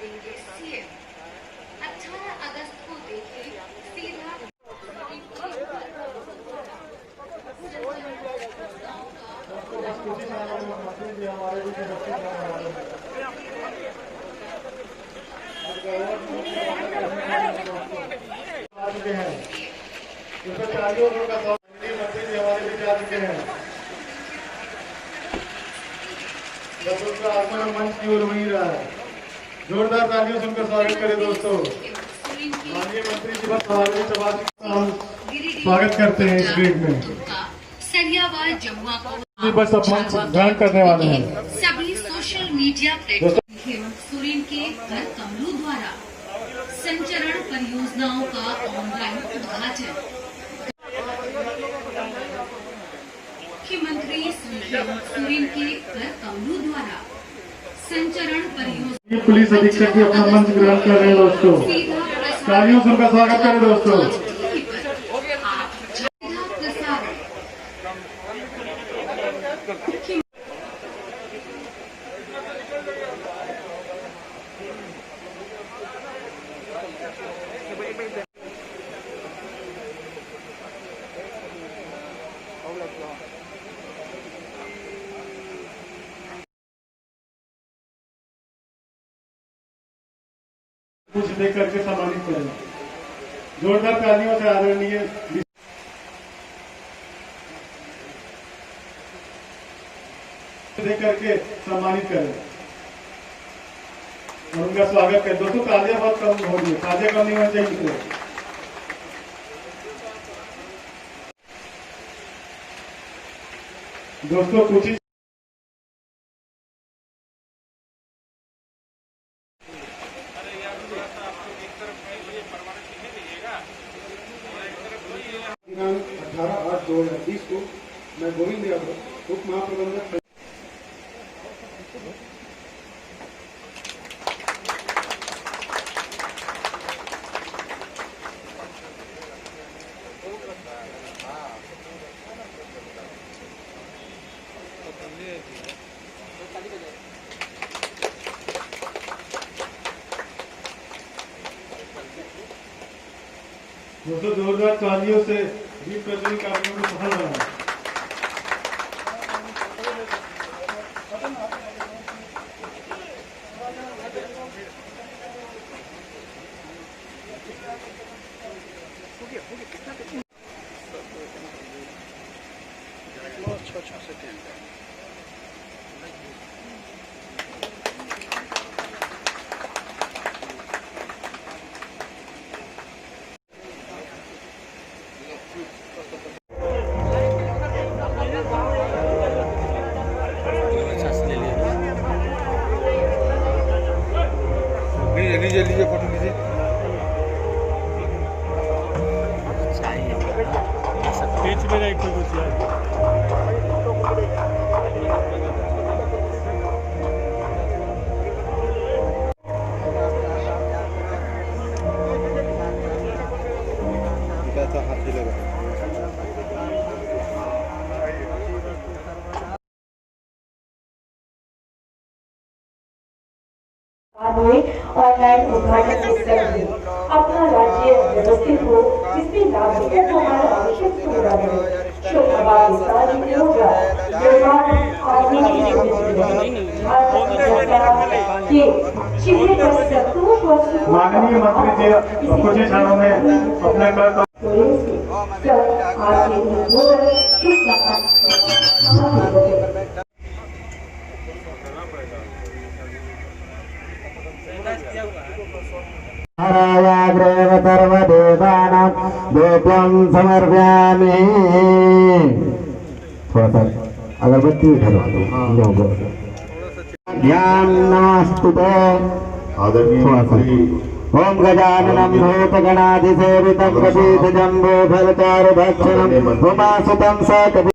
देंगे सीएम। 18 अगस्त को देखे सीधा मंच की ओर वही रहा है। जोरदार तालियों सुनकर स्वागत करें दोस्तों। माननीय मंत्री जी स्वागत करते हैं इस वीक में। सरियावाल जमुआ को बस अब मंच ग्रहण करने वाले हैं। सभी सोशल मीडिया प्लेटफॉर्म सुरीन के घर कमलों द्वारा संचरण परियोजनाओं का ऑनलाइन उद्घाटन। मुख्यमंत्री सुरीन के घर कमलों द्वारा संचरण परियोजना। पुलिस अधीक्षक भी अपना मंच ग्रहण कर रहे हैं दोस्तों। तालियों सुनकर स्वागत करें दोस्तों। कुछ देख करके सम्मानित करें। जोरदार तालियों से आदरणीय देख करके सम्मानित करें और उनका स्वागत करें। दोस्तों तालियां बहुत कम हो रही है, तालियां कम नहीं होनी चाहिए। दोस्तों कुछ ही दिनांक 18/8/2020 को मैं गोविंद यादव उप महाप्रबंधक दोस्तों जोरदार तालियों से दीप प्रज्वलन कार्यक्रम को सफल बनाएं। लीजिए फोटो लीजिए। बीच में एक कुछ हाथी लगा ऑनलाइन उद्घाटन के समय अपना राज्य व्यवस्थित हो, जिसमें नागरिकों को हर आवश्यक सुविधा मिले। शोभाबाद सारी होगा निर्माण आधुनिक माननीय मंत्री जी कुछ ही क्षणों में अपने नारायणाग्रेव सर्वदेवानां देवं समर्पयामि। थोड़ा सा अगरबत्ती उठा लो। ध्यान नमस्तुते। थोड़ा सा ओम गजाननं भूतगणाधिसेवितं कपीतजम्बो फलचारुभक्षणं उमासुतं सकपि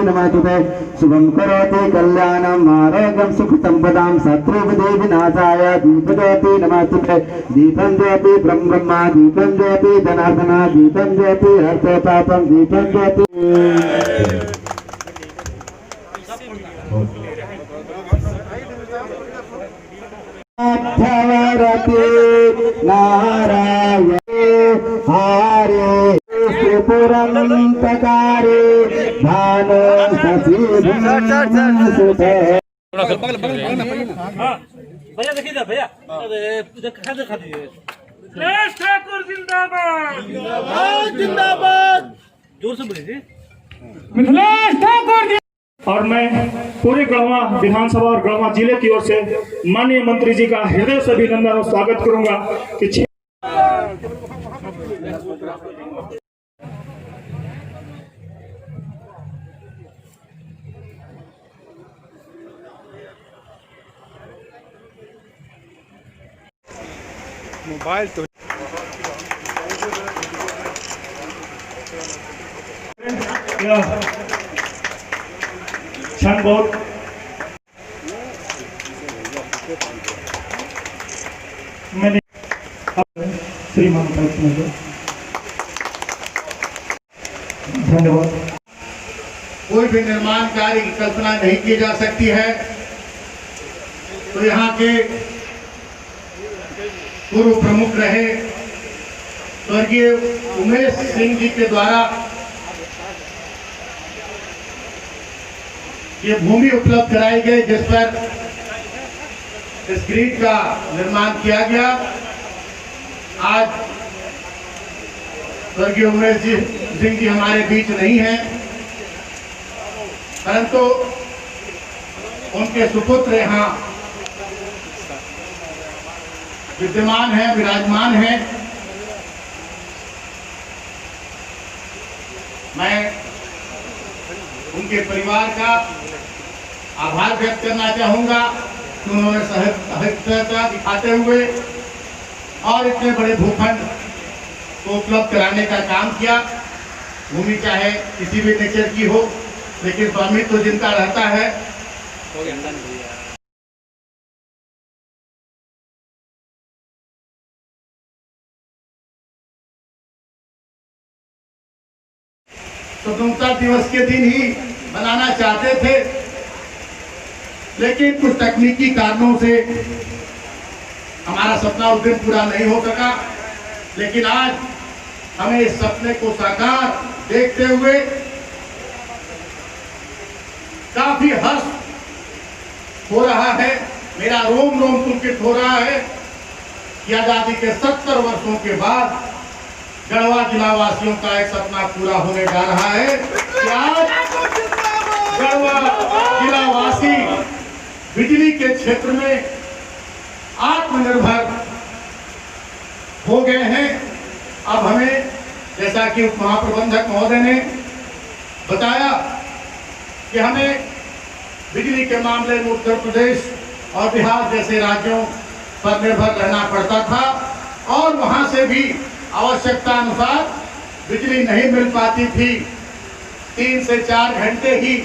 नमस्तुते। शुभं करोति कल्याणं आरोग्यं सुख संपदां शत्रुविनाशाय दीपज्योति नमस्तुते। दीपं ज्योति ब्रह्मा दीपं ज्योति जनार्दन दीपं ज्योति हर्षतापं दीपं ज्योति। नारायण हरे त्रिपुरंतकारे भानु शशिभूषिते। भैया देखिए ना भैया, अरे खाते खाते ठाकुर जिंदाबाद जिंदाबाद जिंदाबाद, जोर से बोलिए। मिथिलेश ठाकुर जी। और मैं पूरे गढ़वा विधानसभा और गढ़वा जिले की ओर से माननीय मंत्री जी का हृदय से अभिनंदन और स्वागत करूंगा कि मोबाइल तो क्षण बहुत मैंने श्रीमान धन्यवाद। कोई भी निर्माण कार्य की कल्पना नहीं की जा सकती है, तो यहाँ के पूर्व प्रमुख रहे स्वर्गीय उमेश सिंह जी के द्वारा ये भूमि उपलब्ध कराई गई, जिस पर इस ग्रिड का निर्माण किया गया। आज स्वर्गीय उमेश सिंह जी हमारे बीच नहीं हैं, परंतु उनके सुपुत्र यहाँ विद्यमान है, विराजमान है। मैं उनके परिवार का आभार व्यक्त करना चाहूंगा कि उन्होंने सहृदयता दिखाते हुए और इतने बड़े भूखंड को उपलब्ध कराने का काम किया। भूमि चाहे किसी भी नेचर की हो, लेकिन स्वामित्व तो जिनका रहता है। स्वतंत्रता दिवस के दिन ही मनाना चाहते थे, लेकिन कुछ तकनीकी कारणों से हमारा सपना उस दिन पूरा नहीं हो सका। लेकिन आज हमें इस सपने को साकार देखते हुए काफी हर्ष हो रहा है, मेरा रोम रोम पुलकित हो रहा है कि आजादी के 70 वर्षों के बाद गढ़वा जिला वासियों का एक सपना पूरा होने जा रहा है कि आज गढ़वा जिला वासी बिजली के क्षेत्र में आत्मनिर्भर हो गए हैं। अब हमें, जैसा कि उप महाप्रबंधक महोदय ने बताया, कि हमें बिजली के मामले में उत्तर प्रदेश और बिहार जैसे राज्यों पर निर्भर रहना पड़ता था, और वहां से भी आवश्यकता अनुसार बिजली नहीं मिल पाती थी। 3 से 4 घंटे ही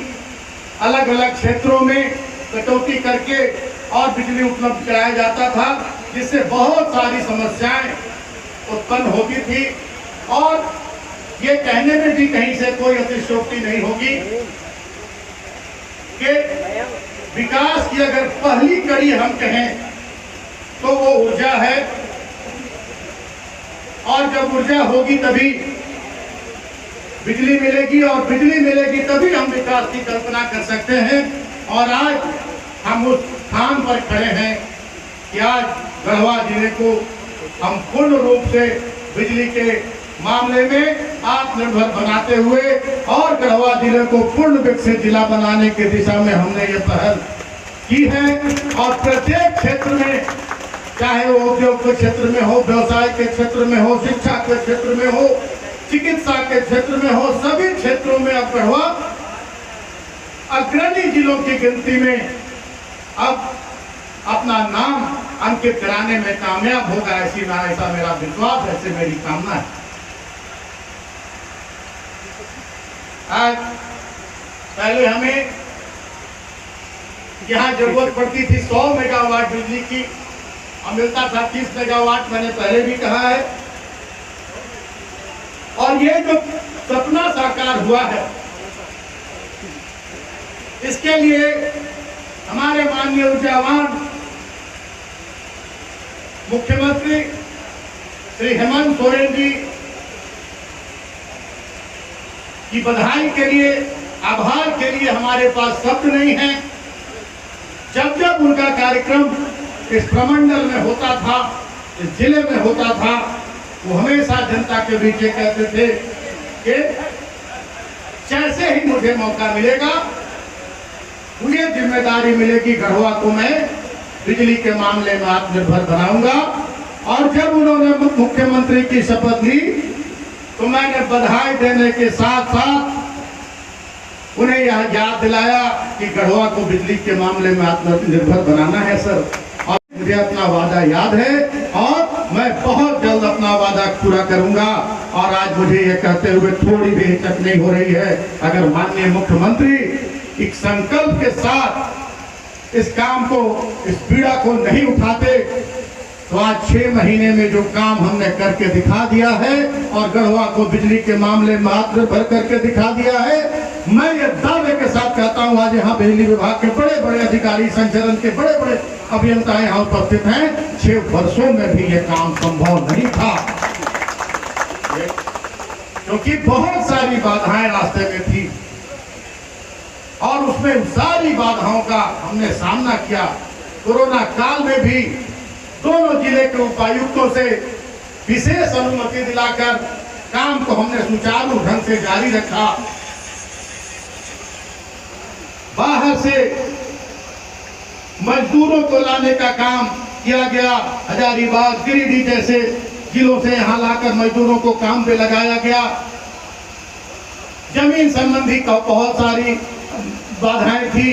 अलग अलग क्षेत्रों में कटौती करके और बिजली उपलब्ध कराया जाता था, जिससे बहुत सारी समस्याएं उत्पन्न होती थी। और ये कहने में भी कहीं से कोई अतिशयोक्ति नहीं होगी कि विकास की अगर पहली कड़ी हम कहें तो वो ऊर्जा है, और जब ऊर्जा होगी तभी बिजली मिलेगी, और बिजली मिलेगी तभी हम विकास की कल्पना कर सकते हैं। और आज हम उस स्थान पर खड़े हैं कि आज गढ़वा जिले को हम पूर्ण रूप से बिजली के मामले में आत्मनिर्भर बनाते हुए और गढ़वा जिले को पूर्ण विकसित जिला बनाने की दिशा में हमने ये पहल की है। और प्रत्येक क्षेत्र में, चाहे वो उद्योग के क्षेत्र में हो, व्यवसाय के क्षेत्र में हो, शिक्षा के क्षेत्र में हो, चिकित्सा के क्षेत्र में हो, सभी क्षेत्रों में अब गढ़वा अग्रणी जिलों की गिनती में अब अपना नाम अंकित कराने में कामयाब होगा, ऐसा मेरा विश्वास, ऐसे मेरी कामना है। आज पहले हमें जहां जरूरत पड़ती थी 100 मेगावाट बिजली की, और मिलता था 30 मेगावाट, मैंने पहले भी कहा है। और ये जो सपना साकार हुआ है, इसके लिए हमारे माननीय ऊर्जावान मुख्यमंत्री श्री हेमंत सोरेन जी की बधाई के लिए, आभार के लिए हमारे पास शब्द नहीं है। जब जब उनका कार्यक्रम इस प्रमंडल में होता था, इस जिले में होता था, वो हमेशा जनता के बीच ये कहते थे कि जैसे ही मुझे मौका मिलेगा, मुझे जिम्मेदारी मिलेगी, गढ़वा को मैं बिजली के मामले में आत्मनिर्भर बनाऊंगा। और जब उन्होंने मुख्यमंत्री की शपथ ली तो मैंने बधाई देने के साथ साथ उन्हें यह याद दिलाया कि गढ़वा को बिजली के मामले में आत्मनिर्भर बनाना है सर। और मुझे अपना वादा याद है और मैं बहुत जल्द अपना वादा पूरा करूंगा। और आज मुझे यह कहते हुए थोड़ी भी हिचक नहीं हो रही है। अगर माननीय मुख्यमंत्री एक संकल्प के साथ इस काम को, इस पीड़ा को नहीं उठाते तो आज 6 महीने में जो काम हमने करके दिखा दिया है और गढ़वा को बिजली के मामले में आत्मनिर्भर करके दिखा दिया है, मैं ये दावे के साथ कहता हूं, आज यहाँ बिजली विभाग के बड़े बड़े अधिकारी, संचरण के बड़े बड़े अभियंता यहाँ उपस्थित हैं। 6 वर्षों में भी ये काम संभव नहीं था, क्योंकि बहुत सारी बाधाएं रास्ते में थी और उसमें सारी बाधाओं का हमने सामना किया। कोरोना काल में भी दोनों जिले के उपायुक्तों से विशेष अनुमति दिलाकर काम को हमने सुचारू ढंग से जारी रखा। बाहर से मजदूरों को लाने का काम किया गया। हजारीबाग, गिरिडीह जैसे जिलों से यहां लाकर मजदूरों को काम पे लगाया गया। जमीन संबंधी का बहुत सारी बाधाएं थी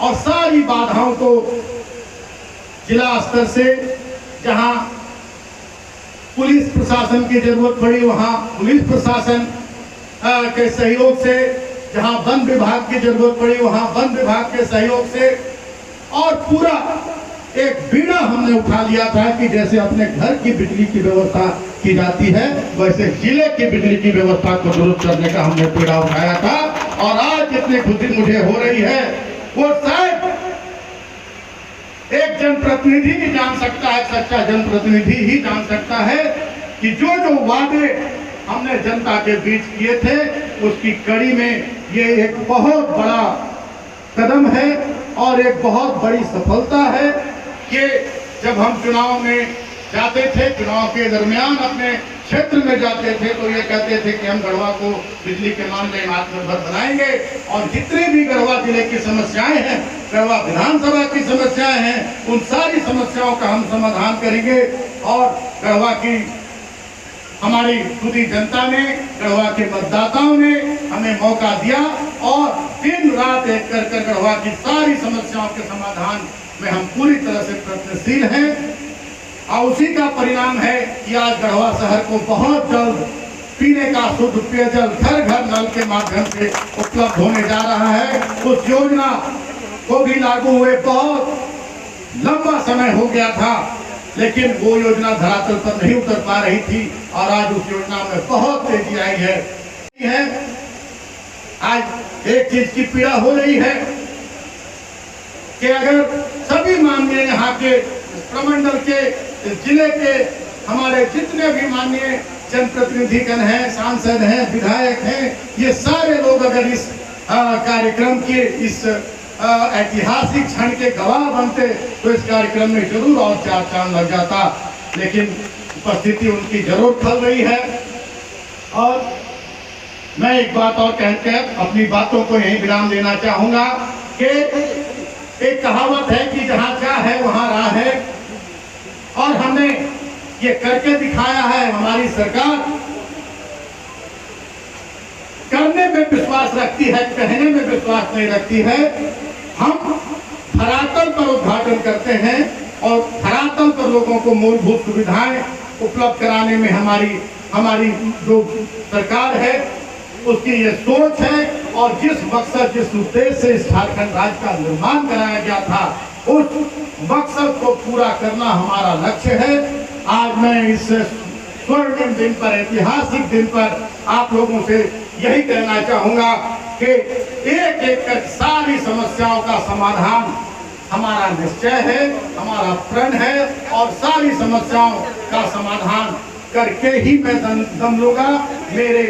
और सारी बाधाओं को जिला स्तर से जहां पुलिस प्रशासन की जरूरत पड़ी वहां पुलिस प्रशासन के सहयोग से, जहां वन विभाग की जरूरत पड़ी वहां वन विभाग के सहयोग से, और पूरा एक बीड़ा हमने उठा लिया था कि जैसे अपने घर की बिजली की व्यवस्था की जाती है वैसे जिले की बिजली की व्यवस्था को दुरुस्त करने का हमने बीड़ा उठाया था। और आज जितनी खुशी मुझे हो रही है वो शायद एक जनप्रतिनिधि ही जान सकता है, सच्चा जनप्रतिनिधि ही जान सकता है कि जो जो वादे हमने जनता के बीच किए थे उसकी कड़ी में ये एक बहुत बड़ा कदम है और एक बहुत बड़ी सफलता है कि जब हम चुनाव में जाते थे, चुनाव के दरमियान अपने क्षेत्र में जाते थे तो ये कहते थे कि हम गढ़वा को बिजली के मामले में आत्मनिर्भर बनाएंगे और जितनी भी गढ़वा जिले की समस्याएं हैं, गढ़वा विधानसभा की समस्याएं हैं, उन सारी समस्याओं का हम समाधान करेंगे। और गढ़वा की हमारी खुदी जनता ने, गढ़वा के मतदाताओं ने हमें मौका दिया और दिन रात एक कर गढ़वा की सारी समस्याओं के समाधान में हम पूरी तरह से प्रयत्नशील हैं। और उसी का परिणाम है कि आज गढ़वा शहर को बहुत जल्द पीने का शुद्ध पेयजल घर घर नल के माध्यम से उपलब्ध होने जा रहा है। उस योजना को भी लागू हुए बहुत लंबा समय हो गया था, लेकिन वो योजना धरातल पर नहीं उतर पा रही थी और आज उस योजना में बहुत तेजी आई है। आज एक चीज की पीड़ा हो रही है कि अगर सभी माननीय यहाँ के प्रमंडल के, जिले के हमारे जितने भी माननीय जनप्रतिनिधिगण हैं, सांसद हैं, विधायक हैं, ये सारे लोग अगर इस कार्यक्रम के इस ऐतिहासिक क्षण के गवाह बनते तो इस कार्यक्रम में जरूर और 4 चांद लग जाता। लेकिन उपस्थिति उनकी जरूर खल रही है। और मैं एक बात और कहकर अपनी बातों को यहीं विराम देना चाहूंगा कि एक कहावत है कि जहां चाह है वहां राह है, और हमने ये करके दिखाया है। हमारी सरकार करने में विश्वास रखती है, कहने में विश्वास नहीं रखती है। हम धरातल पर उद्घाटन करते हैं और धरातल पर लोगों को मूलभूत सुविधाएं उपलब्ध कराने में हमारी जो सरकार है उसकी ये सोच है। और जिस मकसद, जिस उद्देश्य से इस झारखंड राज्य का निर्माण कराया गया था, उस मकसद को पूरा करना हमारा लक्ष्य है। आज मैं इस स्वर्णिम दिन पर, ऐतिहासिक दिन पर आप लोगों से यही कहना चाहूंगा कि एक एक कर सारी समस्याओं का समाधान हमारा निश्चय है, हमारा प्रण है और सारी समस्याओं का समाधान करके ही मैं दम लूंगा। मेरे